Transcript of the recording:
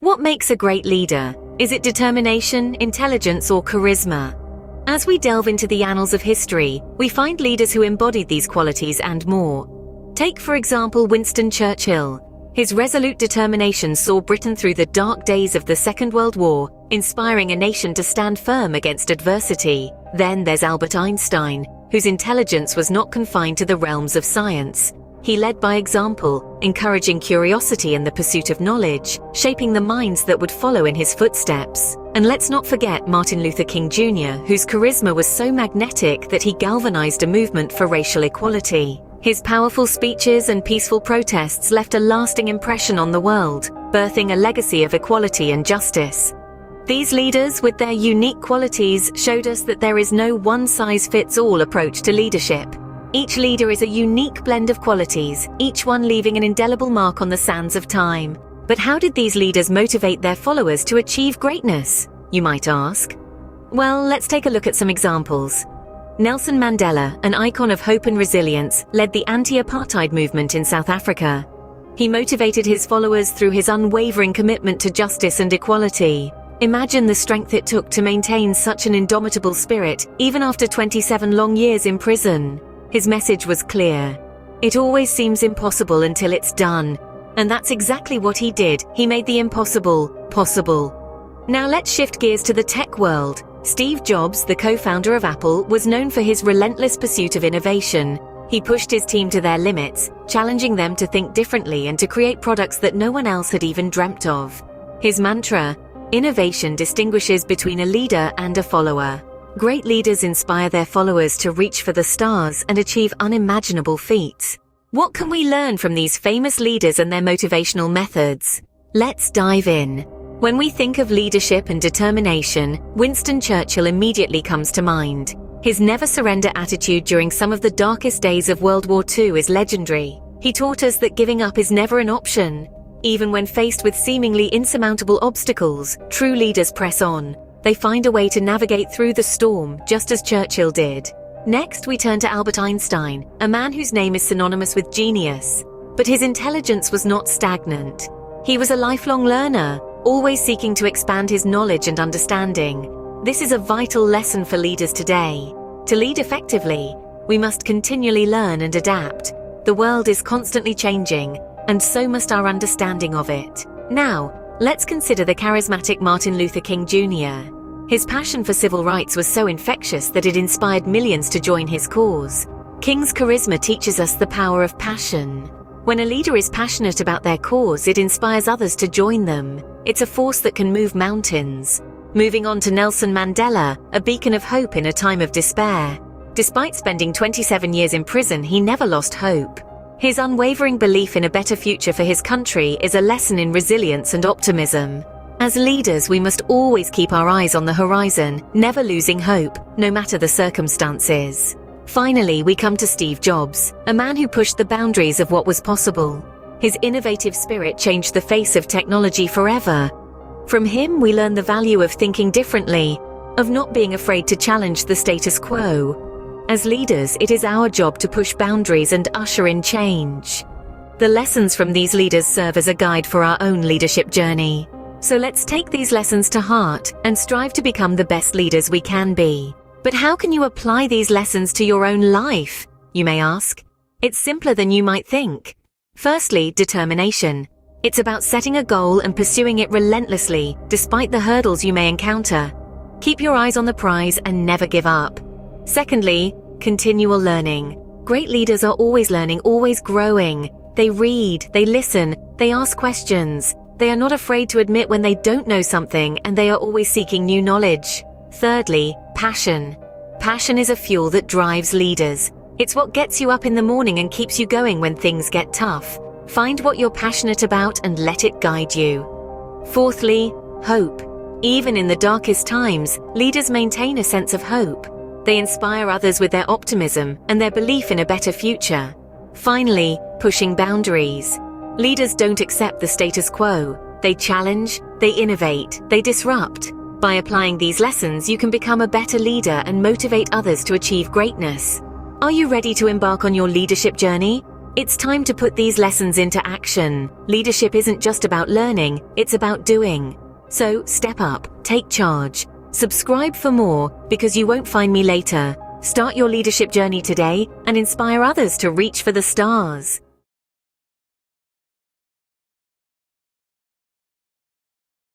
What makes a great leader? Is it determination, intelligence, or charisma? As we delve into the annals of history, we find leaders who embodied these qualities and more. Take, for example, Winston Churchill. His resolute determination saw Britain through the dark days of the Second World War, inspiring a nation to stand firm against adversity. Then there's Albert Einstein, whose intelligence was not confined to the realms of science. He led by example, encouraging curiosity and the pursuit of knowledge, shaping the minds that would follow in his footsteps. And let's not forget Martin Luther King Jr., whose charisma was so magnetic that he galvanized a movement for racial equality. His powerful speeches and peaceful protests left a lasting impression on the world, birthing a legacy of equality and justice. These leaders, with their unique qualities, showed us that there is no one-size-fits-all approach to leadership. Each leader is a unique blend of qualities, each one leaving an indelible mark on the sands of time. But how did these leaders motivate their followers to achieve greatness, you might ask? Well, let's take a look at some examples. Nelson Mandela, an icon of hope and resilience, led the anti-apartheid movement in South Africa. He motivated his followers through his unwavering commitment to justice and equality. Imagine the strength it took to maintain such an indomitable spirit, even after 27 long years in prison. His message was clear. It always seems impossible until it's done. And that's exactly what he did. He made the impossible possible. Now let's shift gears to the tech world. Steve Jobs, the co-founder of Apple, was known for his relentless pursuit of innovation. He pushed his team to their limits, challenging them to think differently and to create products that no one else had even dreamt of. His mantra, "Innovation distinguishes between a leader and a follower." Great leaders inspire their followers to reach for the stars and achieve unimaginable feats. What can we learn from these famous leaders and their motivational methods? Let's dive in. When we think of leadership and determination, Winston Churchill immediately comes to mind. His never-surrender attitude during some of the darkest days of World War II is legendary. He taught us that giving up is never an option. Even when faced with seemingly insurmountable obstacles, true leaders press on. They find a way to navigate through the storm, just as Churchill did. Next, we turn to Albert Einstein, a man whose name is synonymous with genius. But his intelligence was not stagnant. He was a lifelong learner, always seeking to expand his knowledge and understanding. This is a vital lesson for leaders today. To lead effectively, we must continually learn and adapt. The world is constantly changing, and so must our understanding of it. Now, let's consider the charismatic Martin Luther King Jr. His passion for civil rights was so infectious that it inspired millions to join his cause. King's charisma teaches us the power of passion. When a leader is passionate about their cause, it inspires others to join them. It's a force that can move mountains. Moving on to Nelson Mandela, a beacon of hope in a time of despair. Despite spending 27 years in prison, he never lost hope. His unwavering belief in a better future for his country is a lesson in resilience and optimism. As leaders, we must always keep our eyes on the horizon, never losing hope, no matter the circumstances. Finally, we come to Steve Jobs, a man who pushed the boundaries of what was possible. His innovative spirit changed the face of technology forever. From him, we learn the value of thinking differently, of not being afraid to challenge the status quo. As leaders, it is our job to push boundaries and usher in change. The lessons from these leaders serve as a guide for our own leadership journey. So let's take these lessons to heart and strive to become the best leaders we can be. But how can you apply these lessons to your own life, you may ask? It's simpler than you might think. Firstly, determination. It's about setting a goal and pursuing it relentlessly, despite the hurdles you may encounter. Keep your eyes on the prize and never give up. Secondly, continual learning. Great leaders are always learning, always growing. They read, they listen, they ask questions. They are not afraid to admit when they don't know something, and they are always seeking new knowledge. Thirdly, passion. Passion is a fuel that drives leaders. It's what gets you up in the morning and keeps you going when things get tough. Find what you're passionate about and let it guide you. Fourthly, hope. Even in the darkest times, leaders maintain a sense of hope. They inspire others with their optimism and their belief in a better future. Finally, pushing boundaries. Leaders don't accept the status quo. They challenge, they innovate, they disrupt. By applying these lessons, you can become a better leader and motivate others to achieve greatness. Are you ready to embark on your leadership journey? It's time to put these lessons into action. Leadership isn't just about learning, it's about doing. So step up, take charge. Subscribe for more, because you won't find me later. Start your leadership journey today and inspire others to reach for the stars.